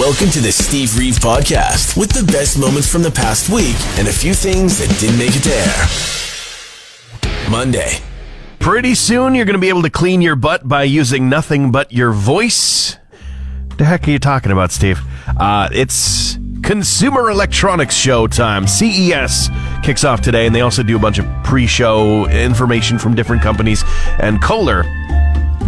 Welcome to the Steve Reeve Podcast with the best moments from the past week and a few things that didn't make it to air. Monday. Pretty soon you're going to be able to clean your butt by using nothing but your voice. The heck are you talking about, Steve? It's Consumer Electronics Show time. CES kicks off today, and they also do a bunch of pre-show information from different companies. And Kohler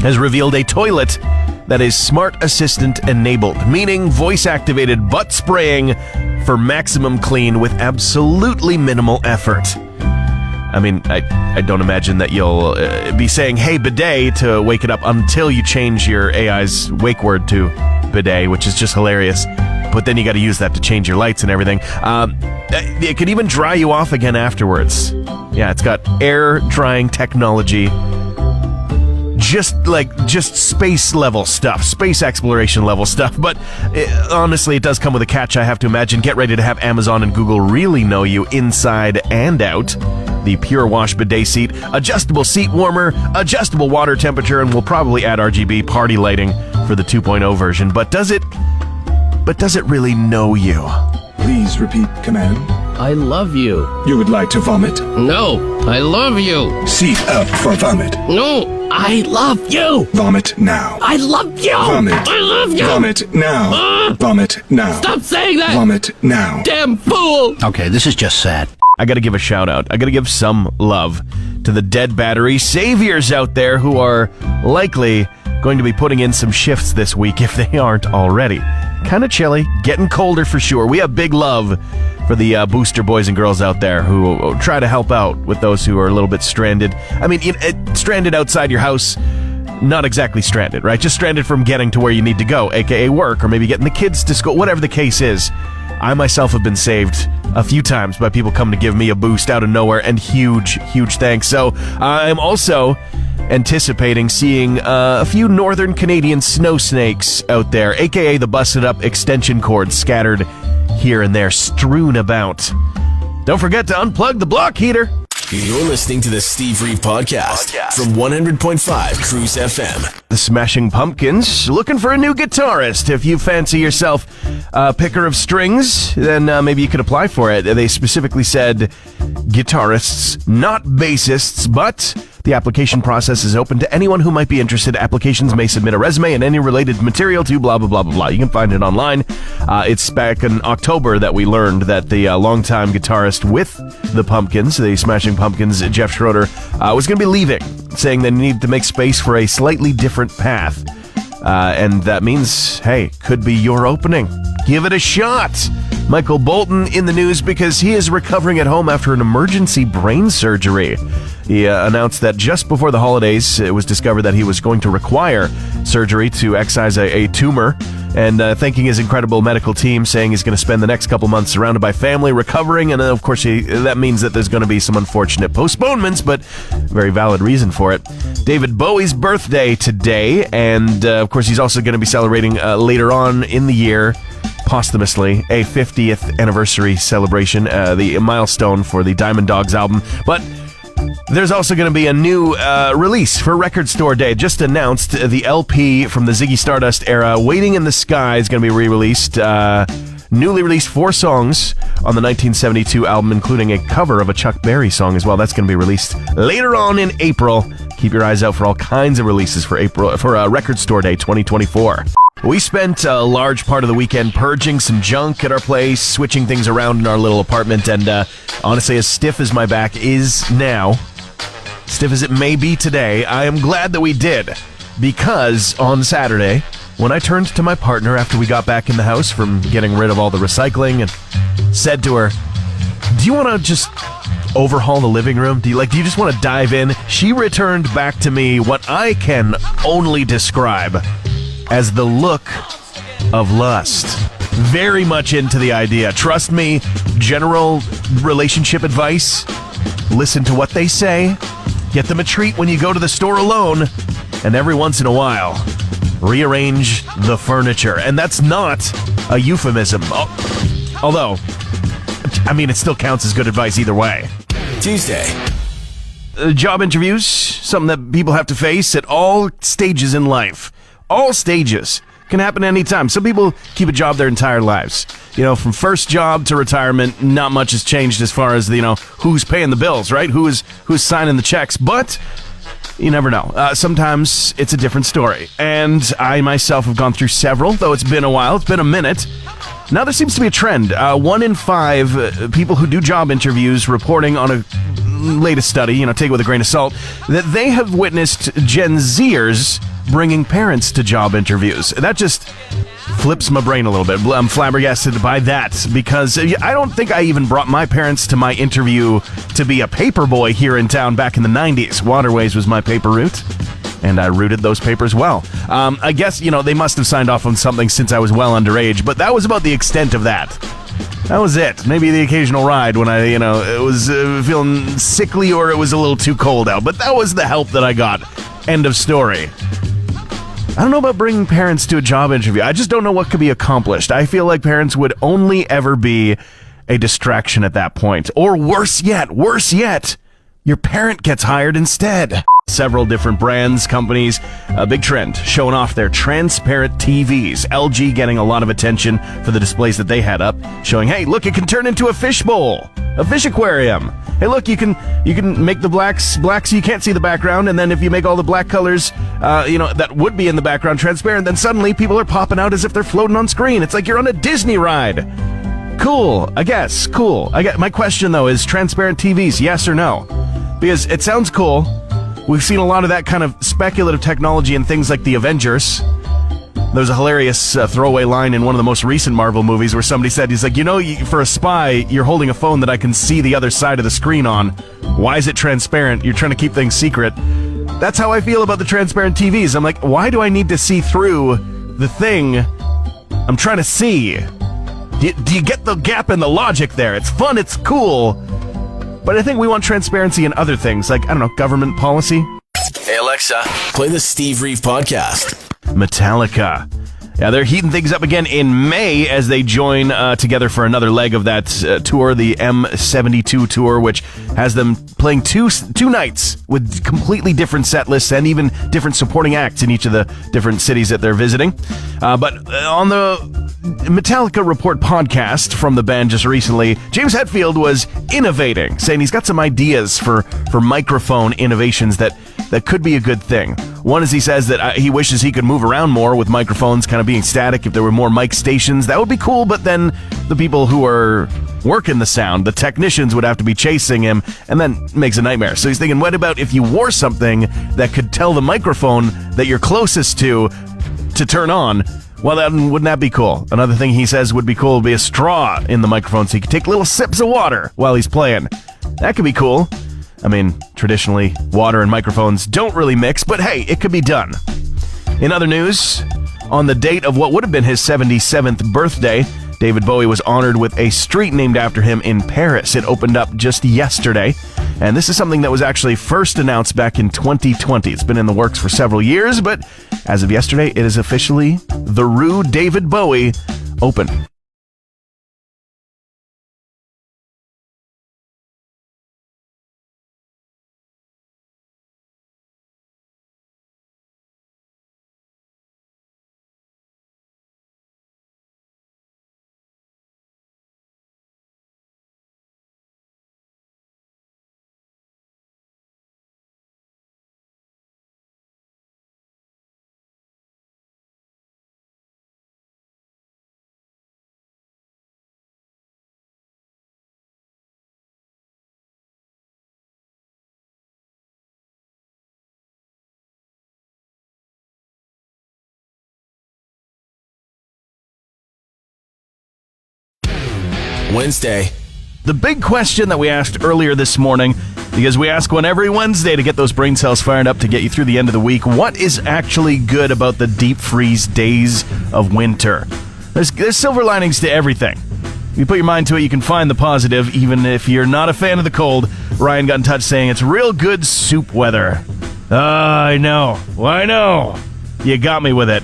has revealed a toilet that is smart assistant enabled, meaning voice-activated butt spraying for maximum clean with absolutely minimal effort. I mean, I don't imagine that you'll be saying, hey, bidet, to wake it up until you change your AI's wake word to bidet, which is just hilarious. But then you got to use that to change your lights and everything. It could even dry you off again afterwards. Yeah, it's got air drying technology. Just space level stuff, space exploration level stuff. But honestly, it does come with a catch, I have to imagine. Get ready to have Amazon and Google really know you inside and out. The Pure Wash bidet seat, adjustable seat warmer, adjustable water temperature, and we'll probably add RGB party lighting for the 2.0 version. But does it really know you? Please repeat command. I love you. You would like to vomit? No, I love you. Seat up for vomit. No, I love you. Vomit now. I love you. Vomit. I love you. Vomit now. Vomit now. Stop saying that. Vomit now. Damn fool. Okay, this is just sad. I gotta give a shout out. I gotta give some love to the dead battery saviors out there who are likely going to be putting in some shifts this week if they aren't already. Kind of chilly, getting colder for sure. We have big love for the booster boys and girls out there who try to help out with those who are a little bit stranded. I mean, stranded outside your house, not exactly stranded, right? Just stranded from getting to where you need to go, aka work, or maybe getting the kids to school, whatever the case is. I myself have been saved a few times by people coming to give me a boost out of nowhere, and huge thanks. So I'm also anticipating seeing a few northern Canadian snow snakes out there, aka the busted up extension cords scattered here and there, strewn about. Don't forget to unplug the block heater. You're listening to the Steve Reeve Podcast from 100.5 Cruise FM. The Smashing Pumpkins looking for a new guitarist. If you fancy yourself a picker of strings, then maybe you could apply for it. They specifically said guitarists, not bassists, but the application process is open to anyone who might be interested. Applications may submit a resume and any related material to blah, blah, blah, blah, blah. You can find it online. It's back in October that we learned that the longtime guitarist with the Pumpkins, the Smashing Pumpkins, Jeff Schroeder, was going to be leaving, saying they need to make space for a slightly different path. And that means, hey, could be your opening. Give it a shot. Michael Bolton in the news because he is recovering at home after an emergency brain surgery. He announced that just before the holidays, it was discovered that he was going to require surgery to excise a tumor, and thanking his incredible medical team, saying he's going to spend the next couple months surrounded by family, recovering, and of course that means that there's going to be some unfortunate postponements, but very valid reason for it. David Bowie's birthday today, and of course he's also going to be celebrating later on in the year, posthumously, a 50th anniversary celebration, the milestone for the Diamond Dogs album, but there's also going to be a new release for Record Store Day. Just announced the LP from the Ziggy Stardust era, Waiting in the Sky, is going to be re-released. Newly released 4 songs on the 1972 album, including a cover of a Chuck Berry song as well. That's going to be released later on in April. Keep your eyes out for all kinds of releases for Record Store Day 2024. We spent a large part of the weekend purging some junk at our place, switching things around in our little apartment, and honestly, as stiff as my back is now, stiff as it may be today, I am glad that we did, because on Saturday, when I turned to my partner after we got back in the house from getting rid of all the recycling and said to her, do you want to just overhaul the living room? Do you just want to dive in? She returned back to me what I can only describe as the look of lust. Very much into the idea. Trust me, general relationship advice, listen to what they say, get them a treat when you go to the store alone, and every once in a while, rearrange the furniture. And that's not a euphemism. Although, I mean, it still counts as good advice either way. Tuesday. Job interviews, something that people have to face at all stages in life. All stages. Can happen anytime. Some people keep a job their entire lives. From first job to retirement, not much has changed as far as, who's paying the bills, right? Who's signing the checks. But you never know. Sometimes it's a different story. And I myself have gone through several, though it's been a while. It's been a minute. Now there seems to be a trend. 1 in 5 people who do job interviews reporting on a latest study, take it with a grain of salt, that they have witnessed Gen Zers bringing parents to job interviews. That just flips my brain a little bit. I'm flabbergasted by that because I don't think I even brought my parents to my interview to be a paper boy here in town back in the 90s. Waterways was my paper route, and I routed those papers well. I guess, they must have signed off on something since I was well underage, but that was about the extent of that. That was it. Maybe the occasional ride when I, was feeling sickly or it was a little too cold out, but that was the help that I got. End of story. I don't know about bringing parents to a job interview. I just don't know what could be accomplished. I feel like parents would only ever be a distraction at that point. Or worse yet, your parent gets hired instead. Several different brands, companies, a big trend, showing off their transparent TVs. LG getting a lot of attention for the displays that they had up, showing, hey, look, it can turn into a fish bowl, a fish aquarium. Hey, look, you can make the blacks black so you can't see the background, and then if you make all the black colors, that would be in the background transparent, then suddenly people are popping out as if they're floating on screen. It's like you're on a Disney ride. Cool, I guess, cool. My question, though, is transparent TVs, yes or no? Because it sounds cool. We've seen a lot of that kind of speculative technology in things like the Avengers. There was a hilarious throwaway line in one of the most recent Marvel movies where somebody said, he's like, for a spy, you're holding a phone that I can see the other side of the screen on. Why is it transparent? You're trying to keep things secret. That's how I feel about the transparent TVs. I'm like, why do I need to see through the thing I'm trying to see? Do you get the gap in the logic there? It's fun, it's cool. But I think we want transparency in other things, like, I don't know, government policy. Hey, Alexa, play the Steve Reeve podcast. Metallica. Yeah, they're heating things up again in May as they join together for another leg of that tour, the M72 tour, which has them playing two nights with completely different set lists and even different supporting acts in each of the different cities that they're visiting. But on the Metallica Report podcast from the band just recently, James Hetfield was innovating, saying he's got some ideas for microphone innovations that could be a good thing. One is he says that he wishes he could move around more with microphones kind of being static. If there were more mic stations, that would be cool, but then the people who are working the sound, the technicians, would have to be chasing him, and then makes a nightmare. So he's thinking, what about if you wore something that could tell the microphone that you're closest to turn on? Well, wouldn't that be cool? Another thing he says would be cool would be a straw in the microphone so he could take little sips of water while he's playing. That could be cool. I mean, traditionally, water and microphones don't really mix, but hey, it could be done. In other news, on the date of what would have been his 77th birthday, David Bowie was honored with a street named after him in Paris. It opened up just yesterday, and this is something that was actually first announced back in 2020. It's been in the works for several years, but as of yesterday, it is officially the Rue David Bowie open. Wednesday. The big question that we asked earlier this morning, because we ask one every Wednesday to get those brain cells fired up to get you through the end of the week, what is actually good about the deep freeze days of winter? There's silver linings to everything. If you put your mind to it, you can find the positive, even if you're not a fan of the cold. Ryan got in touch saying it's real good soup weather. I know. I know. You got me with it.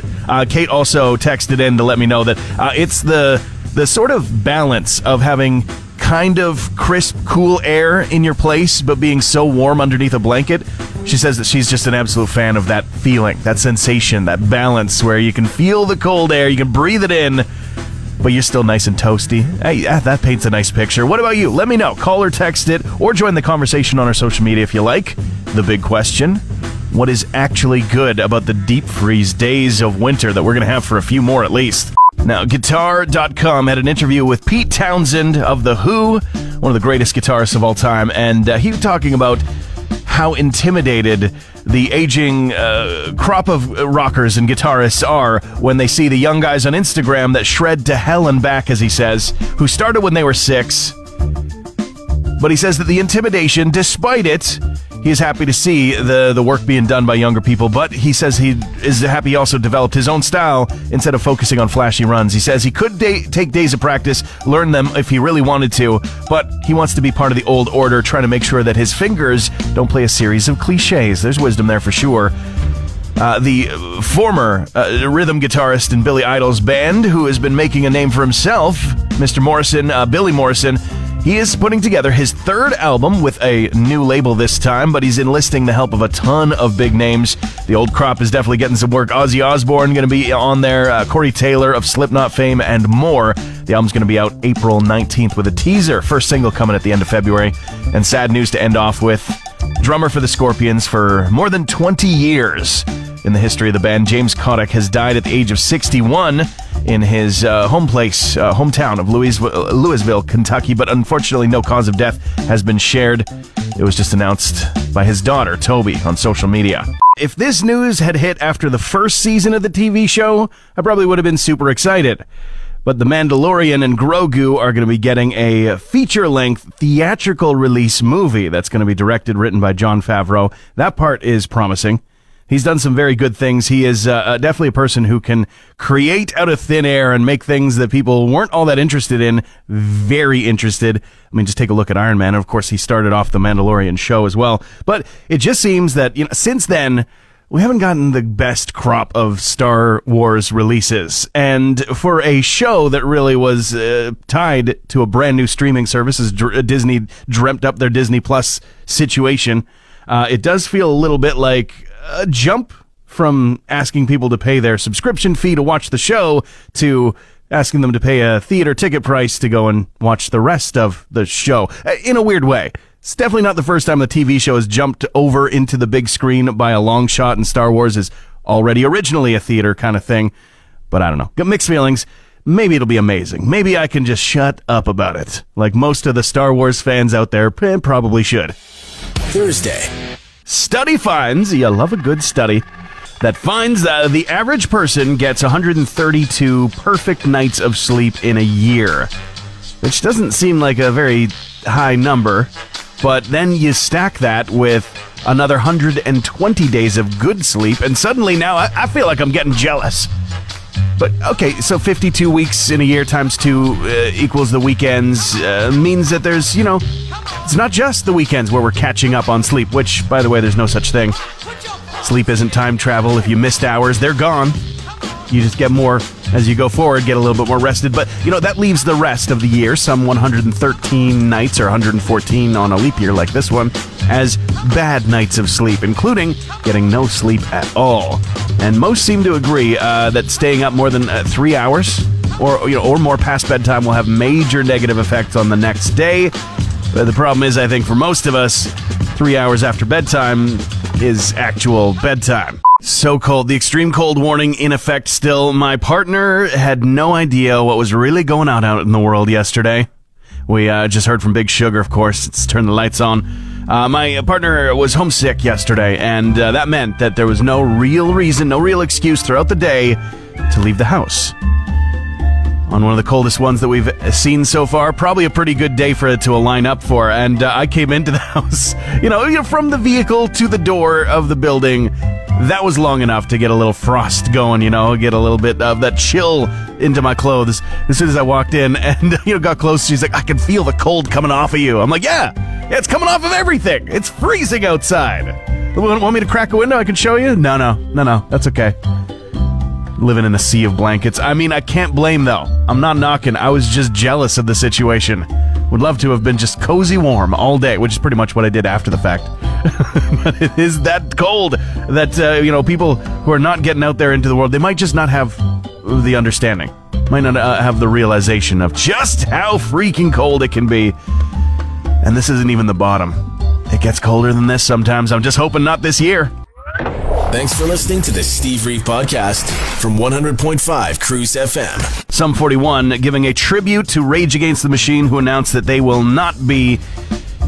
Kate also texted in to let me know that it's the sort of balance of having kind of crisp, cool air in your place, but being so warm underneath a blanket. She says that she's just an absolute fan of that feeling, that sensation, that balance where you can feel the cold air, you can breathe it in, but you're still nice and toasty. Hey, that paints a nice picture. What about you? Let me know. Call or text it, or join the conversation on our social media if you like. The big question: what is actually good about the deep freeze days of winter that we're going to have for a few more at least? Now, Guitar.com had an interview with Pete Townsend of The Who, one of the greatest guitarists of all time, and he was talking about how intimidated the aging crop of rockers and guitarists are when they see the young guys on Instagram that shred to hell and back, as he says, who started when they were 6. But he says that the intimidation, despite it, he is happy to see the work being done by younger people, but he says he is happy he also developed his own style instead of focusing on flashy runs. He says he could take days of practice, learn them if he really wanted to, but he wants to be part of the old order, trying to make sure that his fingers don't play a series of cliches. There's wisdom there for sure. The former rhythm guitarist in Billy Idol's band, who has been making a name for himself, Mr. Morrison, Billy Morrison, he is putting together his 3rd album with a new label this time, but he's enlisting the help of a ton of big names. The old crop is definitely getting some work. Ozzy Osbourne going to be on there, Corey Taylor of Slipknot fame, and more. The album's going to be out April 19th with a teaser. First single coming at the end of February. And sad news to end off with: drummer for the Scorpions for more than 20 years in the history of the band, James Kotick, has died at the age of 61 in his hometown of Louisville, Kentucky, but unfortunately no cause of death has been shared. It was just announced by his daughter, Toby, on social media. If this news had hit after the first season of the TV show, I probably would have been super excited. But The Mandalorian and Grogu are going to be getting a feature-length theatrical release movie that's going to be directed, written by Jon Favreau. That part is promising. He's done some very good things. He is definitely a person who can create out of thin air and make things that people weren't all that interested in very interested. I mean, just take a look at Iron Man. Of course, he started off the Mandalorian show as well. But it just seems that, since then, we haven't gotten the best crop of Star Wars releases. And for a show that really was tied to a brand new streaming service, as Disney dreamt up their Disney Plus situation, it does feel a little bit like a jump from asking people to pay their subscription fee to watch the show to asking them to pay a theater ticket price to go and watch the rest of the show. In a weird way. It's definitely not the first time the TV show has jumped over into the big screen by a long shot, and Star Wars is already originally a theater kind of thing. But I don't know. Got mixed feelings. Maybe it'll be amazing. Maybe I can just shut up about it, like most of the Star Wars fans out there probably should. Thursday. Study finds, you love a good study, that finds the average person gets 132 perfect nights of sleep in a year, which doesn't seem like a very high number, but then you stack that with another 120 days of good sleep, and suddenly now I feel like I'm getting jealous. But, okay, so 52 weeks in a year times 2 equals the weekends, means that there's, it's not just the weekends where we're catching up on sleep, which, by the way, there's no such thing. Sleep isn't time travel. If you missed hours, they're gone. You just get more as you go forward, get a little bit more rested. But, that leaves the rest of the year, some 113 nights or 114 on a leap year like this one, as bad nights of sleep, including getting no sleep at all. And most seem to agree that staying up more than 3 hours or more past bedtime will have major negative effects on the next day. But the problem is, I think for most of us, 3 hours after bedtime is actual bedtime. So cold. The extreme cold warning in effect still. My partner had no idea what was really going on out in the world yesterday. We just heard from Big Sugar, of course. It's turned the lights on. My partner was homesick yesterday, and that meant that there was no real reason, no real excuse throughout the day to leave the house. On one of the coldest ones that we've seen so far, probably a pretty good day for it to line up for. And I came into the house, from the vehicle to the door of the building. That was long enough to get a little frost going, get a little bit of that chill into my clothes. As soon as I walked in and, got close, she's like, I can feel the cold coming off of you. I'm like, yeah, it's coming off of everything. It's freezing outside. Want me to crack a window? I can show you? No, that's okay. Living in a sea of blankets. I mean, I can't blame, though. I'm not knocking. I was just jealous of the situation. Would love to have been just cozy warm all day, which is pretty much what I did after the fact. But it is that cold that, people who are not getting out there into the world, they might just not have the understanding. Might not have the realization of just how freaking cold it can be. And this isn't even the bottom. It gets colder than this sometimes. I'm just hoping not this year. Thanks for listening to the Steve Reeve Podcast from 100.5 Cruise FM. Sum 41 giving a tribute to Rage Against the Machine, who announced that they will not be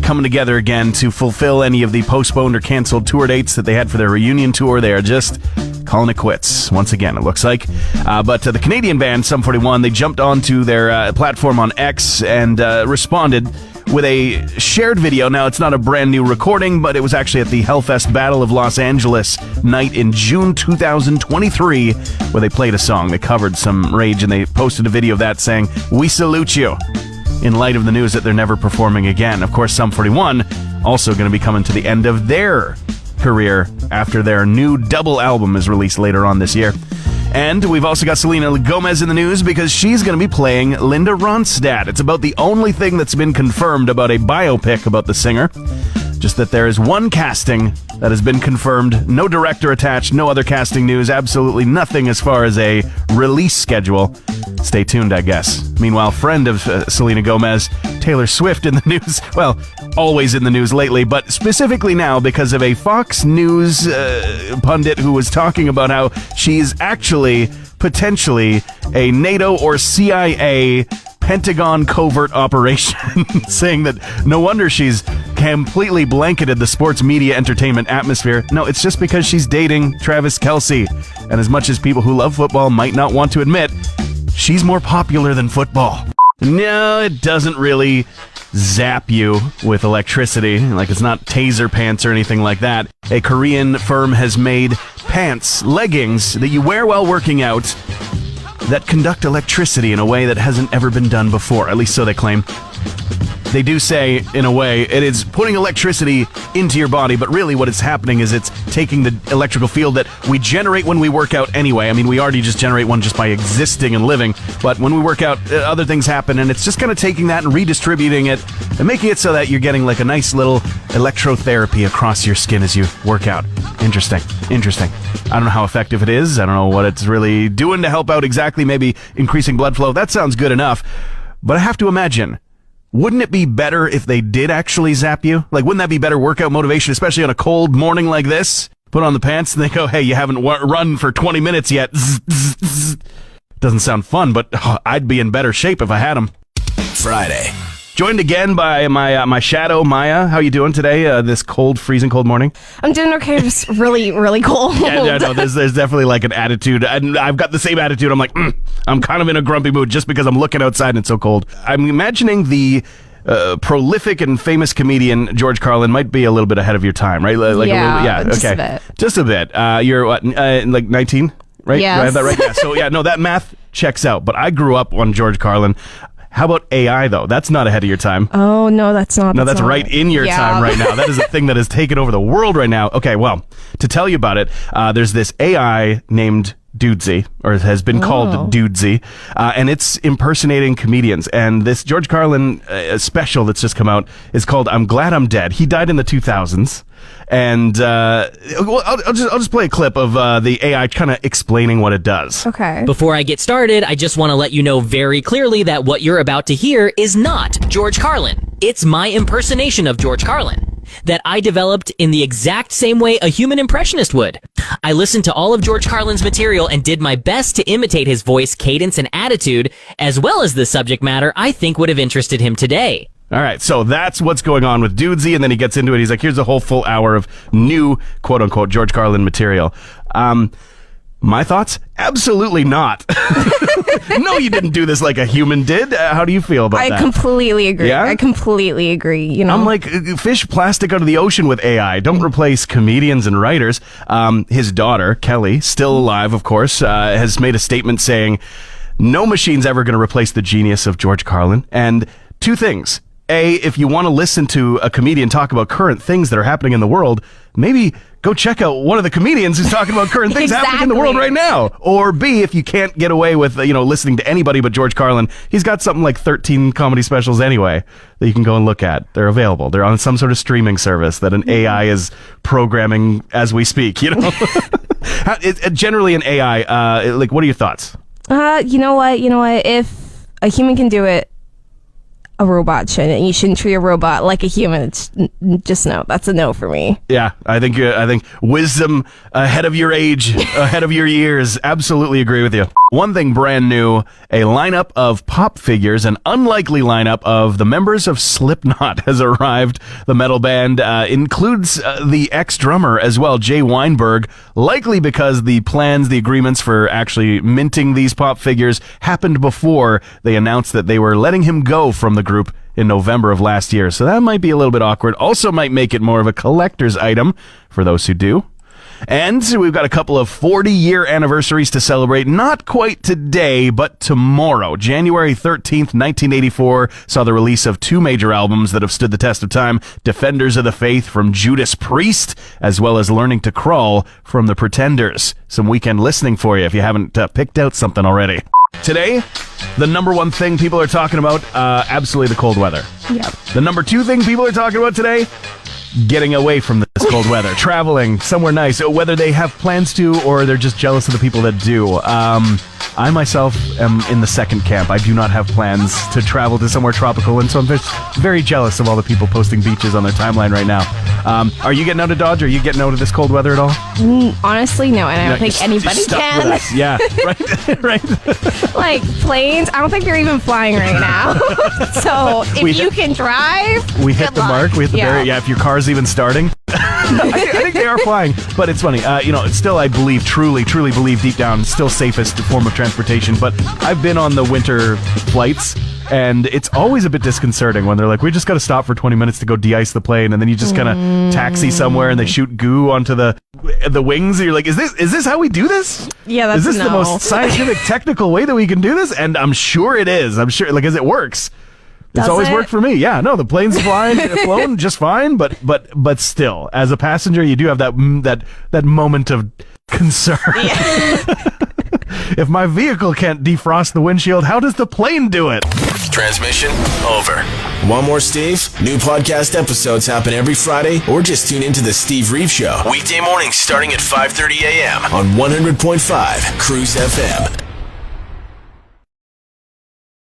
coming together again to fulfill any of the postponed or canceled tour dates that they had for their reunion tour. They are just calling it quits once again, it looks like. But the Canadian band, Sum 41, they jumped onto their platform on X and responded with a shared video. Now, it's not a brand new recording, but it was actually at the Hellfest Battle of Los Angeles night in June 2023, where they played a song. They covered some Rage, and they posted a video of that saying, "We salute you," in light of the news that they're never performing again. Of course, Sum 41 also going to be coming to the end of their career after their new double album is released later on this year. And we've also got Selena Gomez in the news because she's going to be playing Linda Ronstadt. It's about the only thing that's been confirmed about a biopic about the singer. Just that there is one casting that has been confirmed. No director attached, no other casting news, absolutely nothing as far as a release schedule. Stay tuned, I guess. Meanwhile, friend of Selena Gomez, Taylor Swift, in the news. Well, always in the news lately, but specifically now because of a Fox News pundit who was talking about how she's actually potentially a NATO or CIA Pentagon covert operation, saying that no wonder she's completely blanketed the sports media entertainment atmosphere. No, it's just because she's dating Travis Kelce. And as much as people who love football might not want to admit, she's more popular than football. No, it doesn't really zap you with electricity. Like, it's not taser pants or anything like that. A Korean firm has made pants, leggings that you wear while working out that conduct electricity in a way that hasn't ever been done before. At least so they claim. They do say, in a way, it is putting electricity into your body, but really what is happening is it's taking the electrical field that we generate when we work out anyway. I mean, we already just generate one just by existing and living, but when we work out, other things happen, and it's just kind of taking that and redistributing it and making it so that you're getting like a nice little electrotherapy across your skin as you work out. Interesting. I don't know how effective it is. I don't know what it's really doing to help out exactly, maybe increasing blood flow. That sounds good enough, but I have to imagine, wouldn't it be better if they did actually zap you? Like, wouldn't that be better workout motivation, especially on a cold morning like this? Put on the pants and they go, hey, you haven't run for 20 minutes yet. Doesn't sound fun, but I'd be in better shape if I had them. Friday. Joined again by my shadow, Maya. How you doing today, this cold, freezing cold morning? I'm doing okay, just really, really cold. Yeah, no, there's definitely like an attitude. And I've got the same attitude. I'm like, I'm kind of in a grumpy mood just because I'm looking outside and it's so cold. I'm imagining the prolific and famous comedian George Carlin might be a little bit ahead of your time, right? Like yeah, a little, just a bit. Just a bit. You're what, like 19, right? Yes. Do I have that right? Yeah. So yeah, no, that math checks out. But I grew up on George Carlin. How about AI, though? That's not ahead of your time. Oh, no, that's not. No, that's not. right in your time right now. That is a thing that has taken over the world right now. Okay, well, to tell you about it, there's this AI named Dudesy, or it has been called Dudesy, and it's impersonating comedians. And this George Carlin special that's just come out is called I'm Glad I'm Dead. He died in the 2000s. And I'll just play a clip of the AI kind of explaining what it does. Okay. Before I get started, I just want to let you know very clearly that what you're about to hear is not George Carlin. It's my impersonation of George Carlin that I developed in the exact same way a human impressionist would. I listened to all of George Carlin's material and did my best to imitate his voice, cadence, and attitude, as well as the subject matter I think would have interested him today. All right, so that's what's going on with Dudesy, and then he gets into it. He's like, here's a whole full hour of new, quote-unquote, George Carlin material. My thoughts? Absolutely not. No, you didn't do this like a human did. How do you feel about that? I completely agree. Yeah? I completely agree, you know. I'm like, fish plastic out of the ocean with AI. Don't replace comedians and writers. His daughter, Kelly, still alive, of course, has made a statement saying, no machine's ever going to replace the genius of George Carlin. And two things. if you want to listen to a comedian talk about current things that are happening in the world, maybe go check out one of the comedians who's talking about current things happening in the world right now. Or B, if you can't get away with, listening to anybody but George Carlin, he's got something like 13 comedy specials anyway that you can go and look at. They're available. They're on some sort of streaming service that an AI is programming as we speak, Generally an AI, what are your thoughts? You know what? If a human can do it, a robot shouldn't. You shouldn't treat a robot like a human. It's just no. That's a no for me. Yeah, I think wisdom ahead of your age, ahead of your years. Absolutely agree with you. One thing brand new, a lineup of pop figures, an unlikely lineup of the members of Slipknot has arrived. The metal band includes the ex-drummer as well, Jay Weinberg, likely because the agreements for actually minting these pop figures happened before they announced that they were letting him go from the group in November of last year. So that might be a little bit awkward. Also might make it more of a collector's item for those who do. And we've got a couple of 40-year anniversaries to celebrate. Not quite today, but tomorrow. January 13th, 1984 saw the release of two major albums that have stood the test of time. Defenders of the Faith from Judas Priest, as well as Learning to Crawl from The Pretenders. Some weekend listening for you if you haven't picked out something already. Today, the number one thing people are talking about, absolutely the cold weather. Yep. The number two thing people are talking about today, getting away from this cold weather, traveling somewhere nice, whether they have plans to or they're just jealous of the people that do. I myself am in the second camp. I do not have plans to travel to somewhere tropical, and so I'm very jealous of all the people posting beaches on their timeline right now. Are you getting out of Dodge? Are you getting out of this cold weather at all? Honestly, no, and I don't think anybody can. Yeah, right. Like planes, I don't think they're even flying right now. So if you can drive, we hit the mark. We hit the if your car's even starting. I think they are flying, but it's funny. It's still, I believe, truly believe deep down, still safest form of transportation. But I've been on the winter flights, and it's always a bit disconcerting when they're like, we just got to stop for 20 minutes to go de-ice the plane, and then you just kind of taxi somewhere, and they shoot goo onto the wings, and you're like, is this how we do this? Yeah, that's Is this the most scientific, technical way that we can do this? And I'm sure it is. I'm sure, as it works. It's always worked for me. Yeah, no, the plane's flown just fine, but still, as a passenger, you do have that moment of concern. Yeah. If my vehicle can't defrost the windshield, how does the plane do it? Transmission over. Want more Steve? New podcast episodes happen every Friday, or just tune into the Steve Reeve Show. Weekday mornings starting at 5:30 a.m. on 100.5 Cruise FM.